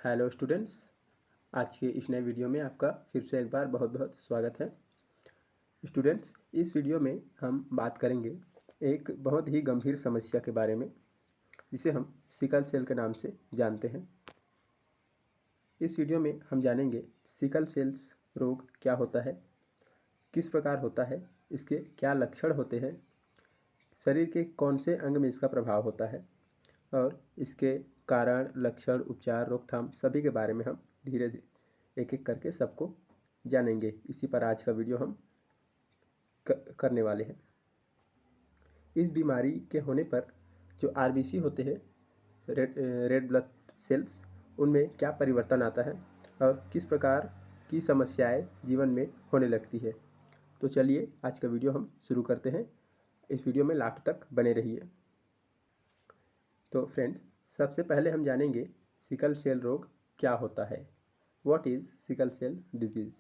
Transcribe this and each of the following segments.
Hello students, आज के इस नए वीडियो में आपका फिर से एक बार बहुत बहुत स्वागत है। स्टूडेंट्स, इस वीडियो में हम बात करेंगे एक बहुत ही गंभीर समस्या के बारे में, जिसे हम सिकल सेल के नाम से जानते हैं। इस वीडियो में हम जानेंगे सिकल सेल्स रोग क्या होता है, किस प्रकार होता है, इसके क्या लक्षण होते हैं, शरीर के कौन से अंग में इसका प्रभाव होता है और इसके कारण, लक्षण, उपचार, रोकथाम सभी के बारे में हम धीरे धीरे एक एक करके सबको जानेंगे। इसी पर आज का वीडियो हम करने वाले हैं। इस बीमारी के होने पर जो आरबीसी होते हैं, रेड ब्लड सेल्स, उनमें क्या परिवर्तन आता है और किस प्रकार की समस्याएं जीवन में होने लगती है। तो चलिए आज का वीडियो हम शुरू करते हैं। इस वीडियो में लास्ट तक बने रहिए। तो फ्रेंड्स, सबसे पहले हम जानेंगे सिकल सेल रोग क्या होता है। What is sickle cell disease.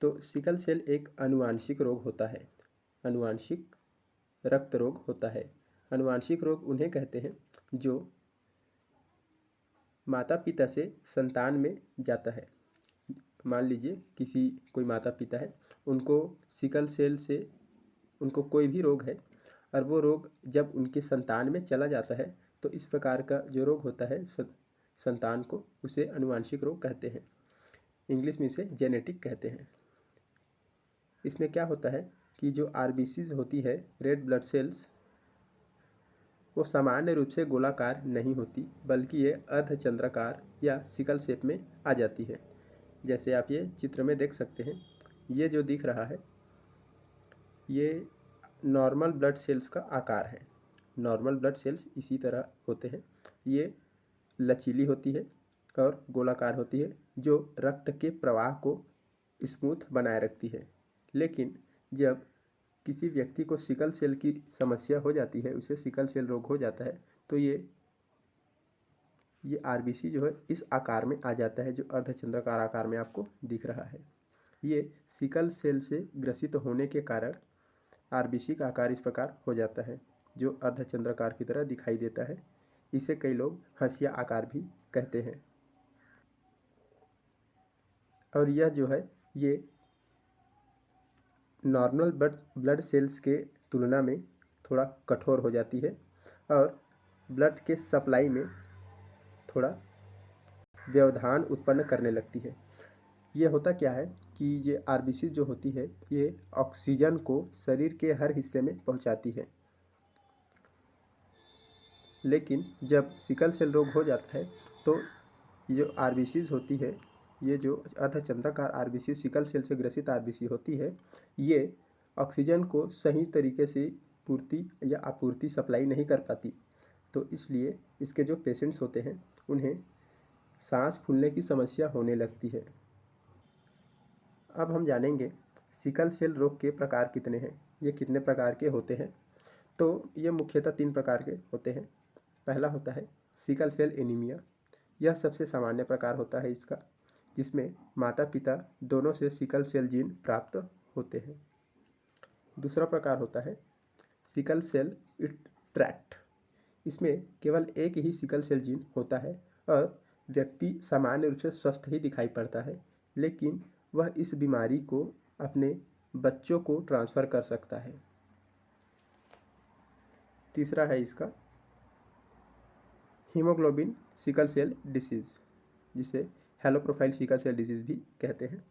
तो सिकल सेल एक आनुवांशिक रोग होता है। आनुवांशिक रक्त रोग होता है। आनुवांशिक रोग उन्हें कहते हैं जो माता पिता से संतान में जाता है। मान लीजिए कोई माता पिता है, उनको सिकल सेल से उनको कोई भी रोग है और वो रोग जब उनके संतान में चला जाता है तो इस प्रकार का जो रोग होता है संतान को, उसे आनुवांशिक रोग कहते हैं। इंग्लिश में इसे जेनेटिक कहते हैं। इसमें क्या होता है कि जो आरबीसीज होती है, रेड ब्लड सेल्स, वो सामान्य रूप से गोलाकार नहीं होती, बल्कि ये अर्धचंद्राकार या सिकल शेप में आ जाती है। जैसे आप ये चित्र में देख सकते हैं, ये जो दिख रहा है ये नॉर्मल ब्लड सेल्स का आकार है। नॉर्मल ब्लड सेल्स इसी तरह होते हैं। ये लचीली होती है और गोलाकार होती है, जो रक्त के प्रवाह को स्मूथ बनाए रखती है। लेकिन जब किसी व्यक्ति को सिकल सेल की समस्या हो जाती है, उसे सिकल सेल रोग हो जाता है, तो ये आरबीसी जो है इस आकार में आ जाता है, जो अर्धचंद्राकार आकार में आपको दिख रहा है। ये सिकल सेल से ग्रसित होने के कारण आरबीसी का आकार इस प्रकार हो जाता है, जो अर्धचंद्राकार की तरह दिखाई देता है। इसे कई लोग हंसिया आकार भी कहते हैं। और यह जो है ये नॉर्मल ब्लड सेल्स के तुलना में थोड़ा कठोर हो जाती है और ब्लड के सप्लाई में थोड़ा व्यवधान उत्पन्न करने लगती है। ये होता क्या है कि ये आरबीसी जो होती है, ये ऑक्सीजन को शरीर के हर हिस्से में पहुंचाती है। लेकिन जब सिकल सेल रोग हो जाता है तो जो आरबीसीज होती है, ये जो अर्धचंद्राकार आरबीसी सिकल सेल से ग्रसित आरबीसी होती है, ये ऑक्सीजन को सही तरीके से पूर्ति या आपूर्ति सप्लाई नहीं कर पाती। तो इसलिए इसके जो पेशेंट्स होते हैं उन्हें सांस फूलने की समस्या होने लगती है। अब हम जानेंगे सिकल सेल रोग के प्रकार कितने हैं, ये कितने प्रकार के होते हैं। तो ये मुख्यतः 3 प्रकार के होते हैं। पहला होता है सिकल सेल एनीमिया। यह सबसे सामान्य प्रकार होता है इसका, जिसमें माता पिता दोनों से सिकल सेल जीन प्राप्त होते हैं। दूसरा प्रकार होता है सिकल सेल ट्रैक्ट। इसमें केवल एक ही सिकल सेल जीन होता है और व्यक्ति सामान्य रूप से स्वस्थ ही दिखाई पड़ता है, लेकिन वह इस बीमारी को अपने बच्चों को ट्रांसफ़र कर सकता है। तीसरा है इसका हीमोग्लोबिन सिकल सेल डिसीज़, जिसे हेलो प्रोफाइल सिकल सेल डिजीज़ भी कहते हैं।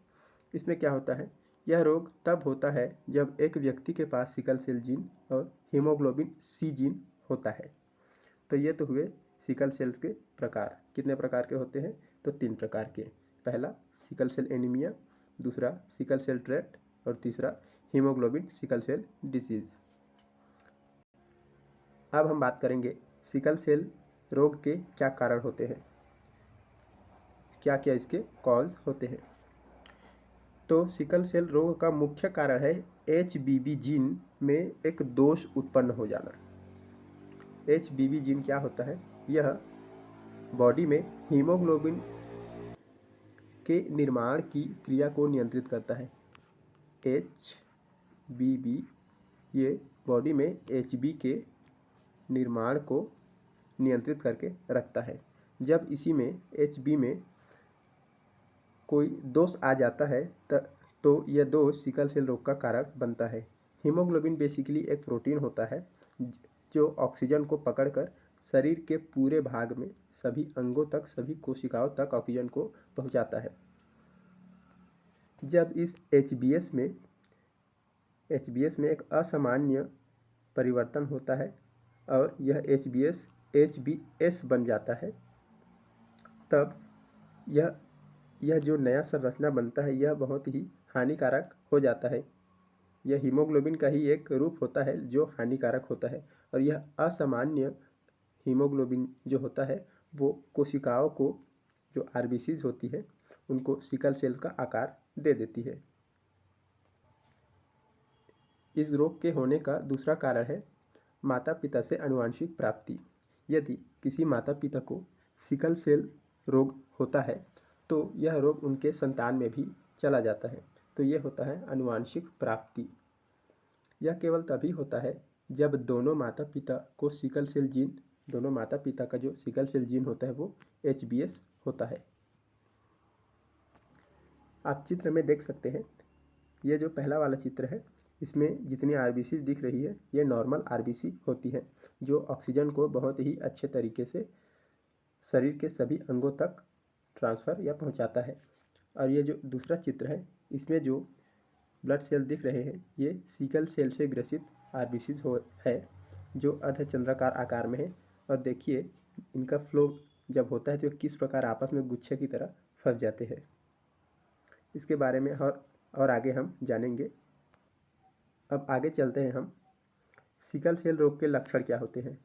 इसमें क्या होता है, यह रोग तब होता है जब एक व्यक्ति के पास सिकल सेल जीन और हीमोग्लोबिन सी जीन होता है। तो ये तो हुए सिकल सेल्स के प्रकार। कितने प्रकार के होते हैं? तो 3 प्रकार के। पहला सिकल सेल एनीमिया, दूसरा सिकल सेल ट्रैक्ट और तीसरा हीमोग्लोबिन सिकल सेल डिसीज़। अब हम बात करेंगे सिकल सेल रोग के क्या कारण होते हैं, क्या क्या इसके कॉज होते हैं। तो सिकल सेल रोग का मुख्य कारण है HBB जीन में एक दोष उत्पन्न हो जाना। HBB जीन क्या होता है? यह बॉडी में हीमोग्लोबिन के निर्माण की क्रिया को नियंत्रित करता है। HBB ये बॉडी में HB के निर्माण को नियंत्रित करके रखता है। जब इसी में HB में कोई दोष आ जाता है तो यह दोष सिकल सेल रोग का कारण बनता है। हीमोग्लोबिन बेसिकली एक प्रोटीन होता है जो ऑक्सीजन को पकड़कर शरीर के पूरे भाग में सभी अंगों तक, सभी कोशिकाओं तक ऑक्सीजन को पहुंचाता है। जब इस HBS में एक असामान्य परिवर्तन होता है और यह HBS HBS बन जाता है, तब यह जो नया संरचना बनता है यह बहुत ही हानिकारक हो जाता है। यह हीमोग्लोबिन का ही एक रूप होता है जो हानिकारक होता है, और यह असामान्य हीमोग्लोबिन जो होता है वो कोशिकाओं को, जो RBCs होती है, उनको सिकल सेल का आकार दे देती है। इस रोग के होने का दूसरा कारण है माता पिता से आनुवंशिक प्राप्ति। यदि किसी माता पिता को सिकल सेल रोग होता है तो यह रोग उनके संतान में भी चला जाता है, तो ये होता है आनुवंशिक प्राप्ति। यह केवल तभी होता है जब दोनों माता पिता का जो सिकल सेल जीन होता है वो HBS होता है। आप चित्र में देख सकते हैं, ये जो पहला वाला चित्र है इसमें जितनी RBC दिख रही है ये नॉर्मल RBC होती है जो ऑक्सीजन को बहुत ही अच्छे तरीके से शरीर के सभी अंगों तक ट्रांसफ़र या पहुंचाता है। और ये जो दूसरा चित्र है इसमें जो ब्लड सेल दिख रहे हैं ये सिकल सेल से ग्रसित RBCs है जो अर्धचंद्राकार आकार में है, और देखिए इनका फ्लो जब होता है तो किस प्रकार आपस में गुच्छे की तरह फंस जाते हैं। इसके बारे में और आगे हम जानेंगे। अब आगे चलते हैं हम, सिकल सेल रोग के लक्षण क्या होते हैं।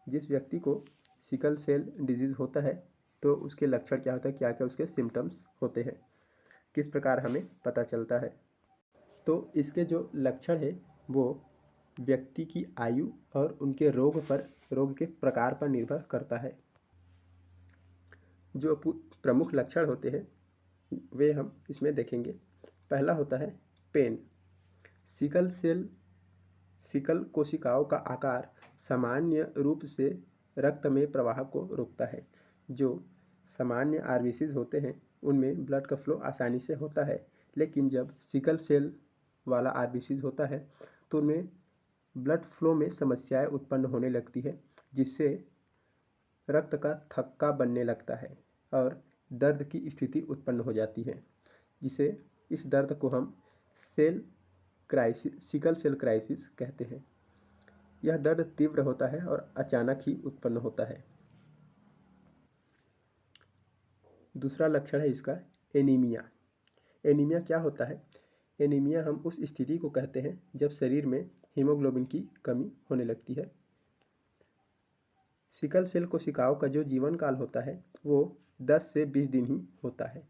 जिस व्यक्ति को सिकल सेल डिजीज़ होता है तो उसके लक्षण क्या होता है, क्या क्या उसके सिम्टम्स होते हैं, किस प्रकार हमें पता चलता है। तो इसके जो लक्षण है वो व्यक्ति की आयु और उनके रोग के प्रकार पर निर्भर करता है। जो प्रमुख लक्षण होते हैं वे हम इसमें देखेंगे। पहला होता है पेन। सिकल कोशिकाओं का आकार सामान्य रूप से रक्त में प्रवाह को रोकता है। जो सामान्य RBCs होते हैं उनमें ब्लड का फ्लो आसानी से होता है, लेकिन जब सिकल सेल वाला RBCs होता है तो उनमें ब्लड फ्लो में समस्याएं उत्पन्न होने लगती है, जिससे रक्त का थक्का बनने लगता है और दर्द की स्थिति उत्पन्न हो जाती है, जिसे इस दर्द को हम सिकल सेल क्राइसिस कहते हैं। यह दर्द तीव्र होता है और अचानक ही उत्पन्न होता है। दूसरा लक्षण है इसका एनीमिया। एनीमिया क्या होता है? एनीमिया हम उस स्थिति को कहते हैं जब शरीर में हीमोग्लोबिन की कमी होने लगती है। सिकल सेल कोशिकाओं का जो जीवन काल होता है वो 10 से 20 दिन ही होता है।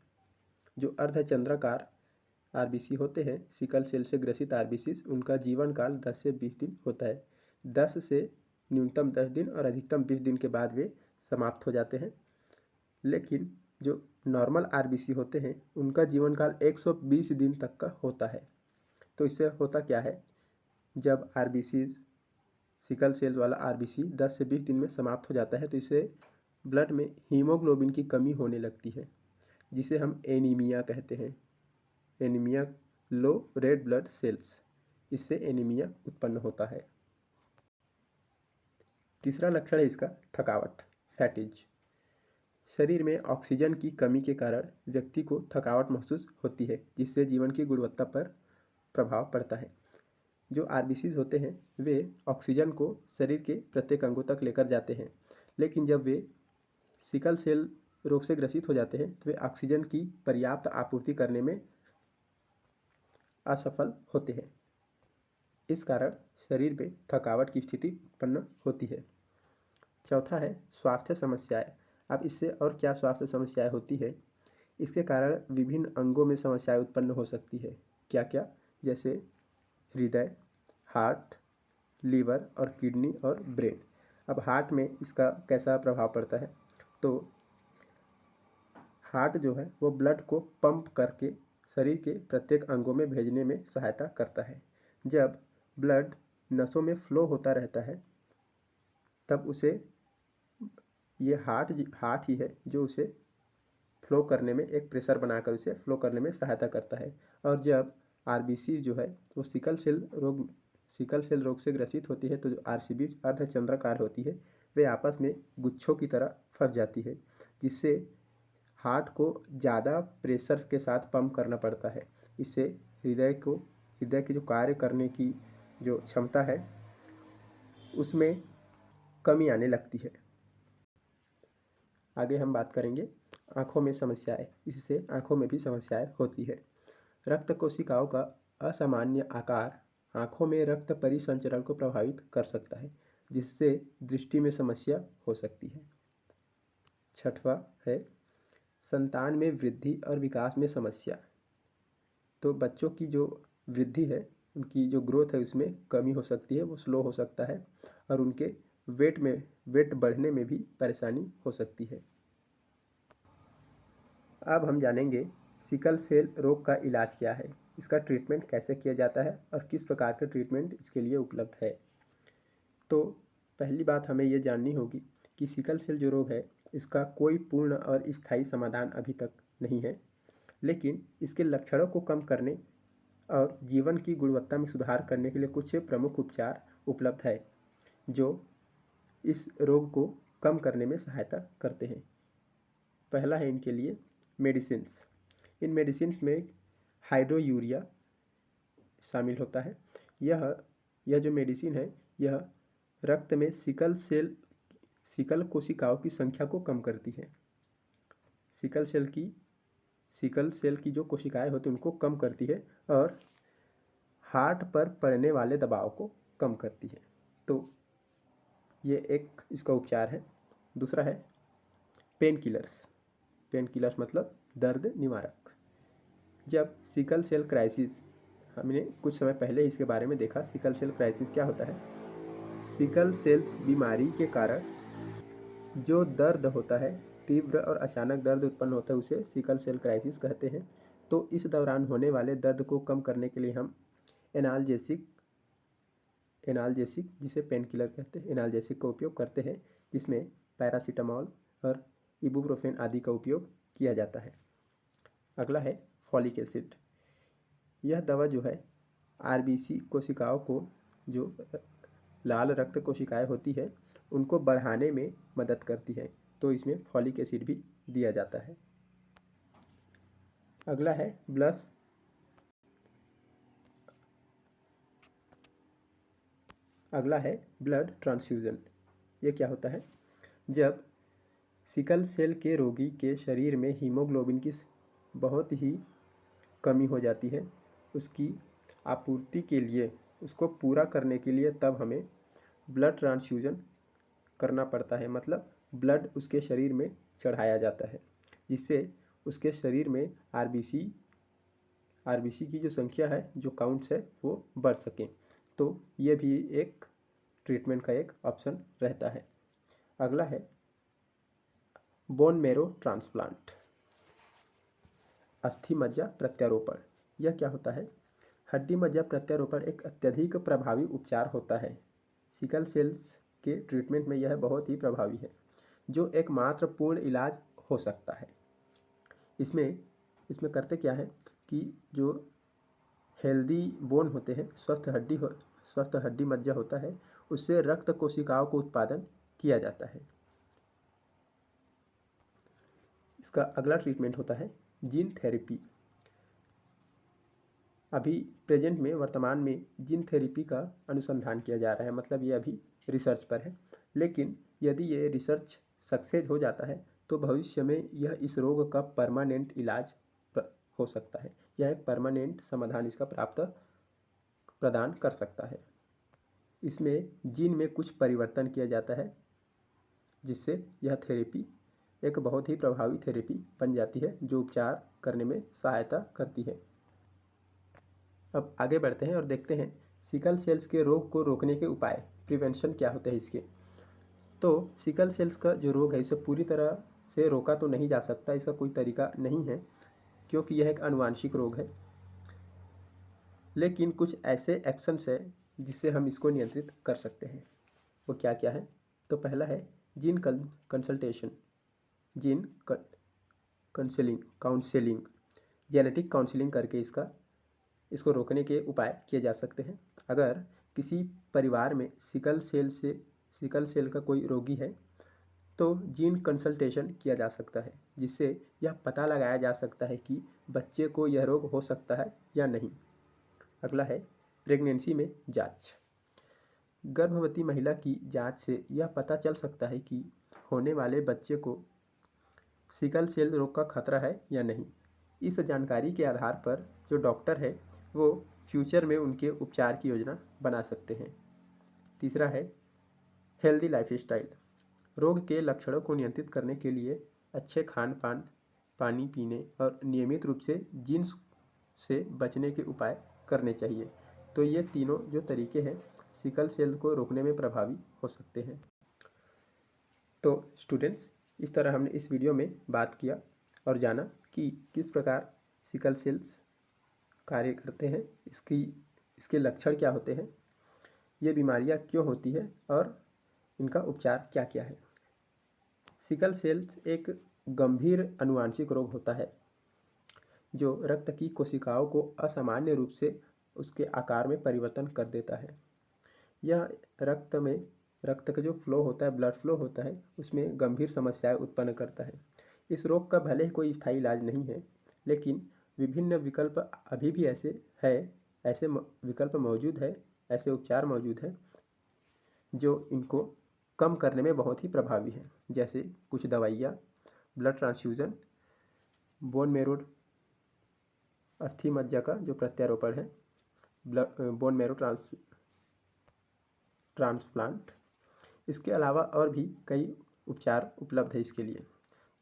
जो अर्धचंद्राकार RBC होते हैं, सिकल सेल से ग्रसित RBCs, उनका जीवन काल 10 से 20 दिन होता है। 10 से न्यूनतम 10 दिन और अधिकतम 20 दिन के बाद वे समाप्त हो जाते हैं। लेकिन जो नॉर्मल RBC होते हैं उनका जीवन काल 120 दिन तक का होता है। तो इससे होता क्या है, जब RBCs सिकल सेल वाला RBC 10 से 20 दिन में समाप्त हो जाता है तो इससे ब्लड में हीमोग्लोबिन की कमी होने लगती है, जिसे हम एनीमिया कहते हैं। एनीमिया, लो रेड ब्लड सेल्स, इससे एनीमिया उत्पन्न होता है। तीसरा लक्षण है इसका थकावट, फैटिज। शरीर में ऑक्सीजन की कमी के कारण व्यक्ति को थकावट महसूस होती है, जिससे जीवन की गुणवत्ता पर प्रभाव पड़ता है। जो RBCs होते हैं वे ऑक्सीजन को शरीर के प्रत्येक अंगों तक लेकर जाते हैं, लेकिन जब वे सिकल सेल रोग से ग्रसित हो जाते हैं तो वे ऑक्सीजन की पर्याप्त आपूर्ति करने में असफल होते हैं। इस कारण शरीर में थकावट की स्थिति उत्पन्न होती है। चौथा है स्वास्थ्य समस्याएं। अब इससे और क्या स्वास्थ्य समस्याएं होती है, इसके कारण विभिन्न अंगों में समस्याएं उत्पन्न हो सकती है। क्या क्या? जैसे हृदय, हार्ट, लीवर और किडनी और ब्रेन। अब हार्ट में इसका कैसा प्रभाव पड़ता है, तो हार्ट जो है वो ब्लड को पंप करके शरीर के प्रत्येक अंगों में भेजने में सहायता करता है। जब ब्लड नसों में फ्लो होता रहता है तब उसे ये हार्ट ही है जो उसे फ्लो करने में, एक प्रेशर बनाकर उसे फ्लो करने में सहायता करता है। और जब आरबीसी जो है वो सिकल सेल रोग से ग्रसित होती है तो जो आरसीबी अर्धचंद्राकार होती है वे आपस में गुच्छों की तरह फंस जाती है, जिससे हार्ट को ज़्यादा प्रेशर के साथ पंप करना पड़ता है। इससे हृदय की जो कार्य करने की जो क्षमता है उसमें कमी आने लगती है। आगे हम बात करेंगे आँखों में समस्याएं। इससे आँखों में भी समस्याएं होती है। रक्त कोशिकाओं का असामान्य आकार आँखों में रक्त परिसंचरण को प्रभावित कर सकता है, जिससे दृष्टि में समस्या हो सकती है। छठवां है संतान में वृद्धि और विकास में समस्या। तो बच्चों की जो वृद्धि है, उनकी जो ग्रोथ है उसमें कमी हो सकती है, वो स्लो हो सकता है और उनके वेट बढ़ने में भी परेशानी हो सकती है। अब हम जानेंगे सिकल सेल रोग का इलाज क्या है, इसका ट्रीटमेंट कैसे किया जाता है और किस प्रकार के ट्रीटमेंट इसके लिए उपलब्ध है। तो पहली बात हमें ये जाननी होगी कि सिकल सेल जो रोग है इसका कोई पूर्ण और स्थायी समाधान अभी तक नहीं है, लेकिन इसके लक्षणों को कम करने और जीवन की गुणवत्ता में सुधार करने के लिए कुछ प्रमुख उपचार उपलब्ध है जो इस रोग को कम करने में सहायता करते हैं। पहला है इनके लिए मेडिसिन्स। इन मेडिसिन्स में हाइड्रोयूरिया शामिल होता है। यह जो मेडिसिन है यह रक्त में सिकल कोशिकाओं की संख्या को कम करती है। सिकल सेल की जो कोशिकाएं होती हैं उनको कम करती है और हार्ट पर पड़ने वाले दबाव को कम करती है। तो ये एक इसका उपचार है। दूसरा है पेन किलर्स मतलब दर्द निवारक। जब सिकल सेल क्राइसिस, हमने कुछ समय पहले इसके बारे में देखा, सिकल सेल क्राइसिस क्या होता है। सिकल सेल्स बीमारी के कारण जो दर्द होता है, तीव्र और अचानक दर्द उत्पन्न होता है, उसे सिकल सेल क्राइसिस कहते हैं। तो इस दौरान होने वाले दर्द को कम करने के लिए हम एनाल्जेसिक जिसे पेन किलर कहते हैं, एनाल्जेसिक का उपयोग करते हैं, जिसमें पैरासीटामॉल और इबुप्रोफेन आदि का उपयोग किया जाता है। अगला है फॉलिक एसिड। यह दवा जो है आरबीसी कोशिकाओं को, जो लाल रक्त कोशिकाएं होती है, उनको बढ़ाने में मदद करती है, तो इसमें फॉलिक एसिड भी दिया जाता है। अगला है ब्लड ट्रांसफ्यूजन। ये क्या होता है। जब सिकल सेल के रोगी के शरीर में हीमोग्लोबिन की बहुत ही कमी हो जाती है, उसकी आपूर्ति के लिए, उसको पूरा करने के लिए तब हमें ब्लड ट्रांसफ्यूजन करना पड़ता है। मतलब ब्लड उसके शरीर में चढ़ाया जाता है, जिससे उसके शरीर में आरबीसी की जो संख्या है, जो काउंट्स है, वो बढ़ सकें। तो ये भी एक ट्रीटमेंट का एक ऑप्शन रहता है। अगला है बोन मैरो ट्रांसप्लांट, अस्थि मज्जा प्रत्यारोपण। यह क्या होता है। हड्डी मज्जा प्रत्यारोपण एक अत्यधिक प्रभावी उपचार होता है। सिकल सेल्स के ट्रीटमेंट में यह बहुत ही प्रभावी है, जो एकमात्र पूर्ण इलाज हो सकता है। इसमें करते क्या है कि जो हेल्दी बोन होते हैं, स्वस्थ हड्डी मज्जा होता है, उससे रक्त कोशिकाओं को उत्पादन किया जाता है। इसका अगला ट्रीटमेंट होता है जीन थेरेपी। अभी प्रेजेंट में, वर्तमान में जीन थेरेपी का अनुसंधान किया जा रहा है, मतलब ये अभी रिसर्च पर है। लेकिन यदि ये रिसर्च सक्सेस हो जाता है तो भविष्य में यह इस रोग का परमानेंट इलाज हो सकता है। यह एक परमानेंट समाधान इसका प्रदान कर सकता है। इसमें जीन में कुछ परिवर्तन किया जाता है, जिससे यह थेरेपी एक बहुत ही प्रभावी थेरेपी बन जाती है, जो उपचार करने में सहायता करती है। अब आगे बढ़ते हैं और देखते हैं सिकल सेल्स के रोग को रोकने के उपाय, प्रिवेंशन क्या होते हैं इसके। तो सिकल सेल्स का जो रोग है, इसे पूरी तरह से रोका तो नहीं जा सकता, इसका कोई तरीका नहीं है, क्योंकि यह एक आनुवांशिक रोग है। लेकिन कुछ ऐसे एक्शंस हैं जिससे हम इसको नियंत्रित कर सकते हैं। वो क्या क्या है। तो पहला है gene consultation, gene counselling, genetic counselling करके इसको रोकने के उपाय किए जा सकते हैं। अगर किसी परिवार में सिकल सेल का कोई रोगी है तो जीन कंसल्टेशन किया जा सकता है, जिससे यह पता लगाया जा सकता है कि बच्चे को यह रोग हो सकता है या नहीं। अगला है प्रेगनेंसी में जांच। गर्भवती महिला की जांच से यह पता चल सकता है कि होने वाले बच्चे को सिकल सेल रोग का खतरा है या नहीं। इस जानकारी के आधार पर जो डॉक्टर है वो फ्यूचर में उनके उपचार की योजना बना सकते हैं। तीसरा है हेल्दी लाइफस्टाइल। रोग के लक्षणों को नियंत्रित करने के लिए अच्छे खान पान, पानी पीने और नियमित रूप से जीन्स से बचने के उपाय करने चाहिए। तो ये तीनों जो तरीके हैं सिकल सेल को रोकने में प्रभावी हो सकते हैं। तो स्टूडेंट्स, इस तरह हमने इस वीडियो में बात किया और जाना कि किस प्रकार सिकल सेल्स कार्य करते हैं, इसके लक्षण क्या होते हैं, ये बीमारियां क्यों होती है और इनका उपचार क्या क्या है। सिकल सेल्स एक गंभीर आनुवांशिक रोग होता है जो रक्त की कोशिकाओं को असामान्य रूप से उसके आकार में परिवर्तन कर देता है। यह रक्त का जो फ्लो होता है, ब्लड फ्लो होता है, उसमें गंभीर समस्याएं उत्पन्न करता है। इस रोग का भले ही कोई स्थायी इलाज नहीं है, लेकिन विभिन्न विकल्प अभी भी ऐसे विकल्प मौजूद है, ऐसे उपचार मौजूद हैं जो इनको कम करने में बहुत ही प्रभावी हैं। जैसे कुछ दवाइयाँ, ब्लड ट्रांसफ्यूज़न, बोन मैरो अस्थि मज्जा का जो प्रत्यारोपण है, बोन मैरो ट्रांसप्लांट, इसके अलावा और भी कई उपचार उपलब्ध है इसके लिए।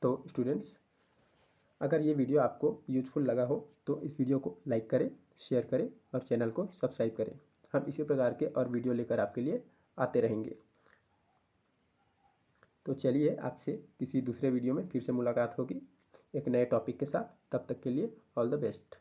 तो स्टूडेंट्स, अगर ये वीडियो आपको यूजफुल लगा हो तो इस वीडियो को लाइक करें, शेयर करें और चैनल को सब्सक्राइब करें। हम इसी प्रकार के और वीडियो लेकर आपके लिए आते रहेंगे। तो चलिए, आपसे किसी दूसरे वीडियो में फिर से मुलाकात होगी एक नए टॉपिक के साथ। तब तक के लिए ऑल द बेस्ट।